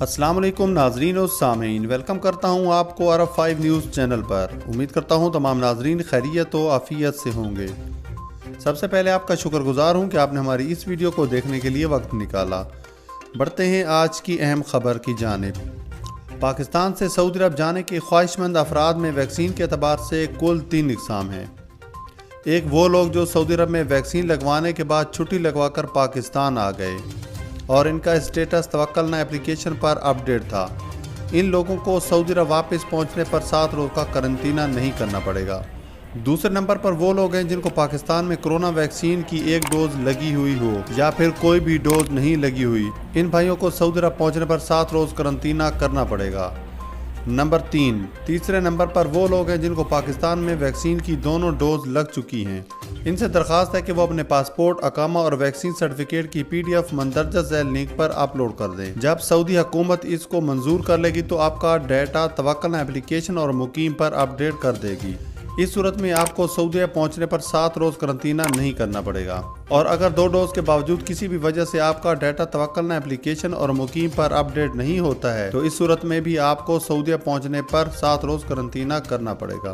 अस्सलाम वालेकुम नाजरीन और सामीन, वेलकम करता हूं आपको अरब 5 न्यूज़ चैनल पर। उम्मीद करता हूं तमाम नाजरीन खैरियत व आफियत से होंगे। सबसे पहले आपका शुक्रगुजार हूं कि आपने हमारी इस वीडियो को देखने के लिए वक्त निकाला। बढ़ते हैं आज की अहम खबर की जानिब। पाकिस्तान से सऊदी अरब जाने के ख्वाहिशमंद अफराद में वैक्सीन के अतबार से कुल 3 इकसाम हैं। एक वो लोग जो सऊदी अरब में वैक्सीन लगवाने के बाद छुट्टी लगवाकर पाकिस्तान आ गए और इनका स्टेटस तवक्कल ना एप्लीकेशन पर अपडेट था। इन लोगों को सऊदी अरब वापस पहुंचने पर 7 रोज़ का करंतना नहीं करना पड़ेगा। दूसरे नंबर पर वो लोग हैं जिनको पाकिस्तान में कोरोना वैक्सीन की एक डोज लगी हुई हो या फिर कोई भी डोज नहीं लगी हुई। इन भाइयों को सऊदी अरब पहुंचने पर 7 रोज़ करंतना करना पड़ेगा। नंबर 3, तीसरे नंबर पर वो लोग हैं जिनको पाकिस्तान में वैक्सीन की दोनों डोज लग चुकी हैं। इनसे दरख्वास्त है कि वो अपने पासपोर्ट, अकामा और वैक्सीन सर्टिफिकेट की PDF मंदरजा झैल लिंक पर अपलोड कर दें। जब सऊदी हुकूमत इसको मंजूर कर लेगी तो आपका डाटा तवक्कल एप्लीकेशन और मुकीम पर अपडेट कर देगी। इस सूरत में आपको सऊदी अरब पहुंचने पर 7 रोज़ करंतना नहीं करना पड़ेगा। और अगर 2 डोज के बावजूद किसी भी वजह से आपका डाटा तवक्कल एप्लीकेशन और मुकीम पर अपडेट नहीं होता है तो इस सूरत में भी आपको सऊदी अरब पहुंचने पर 7 रोज़ करंतना करना पड़ेगा।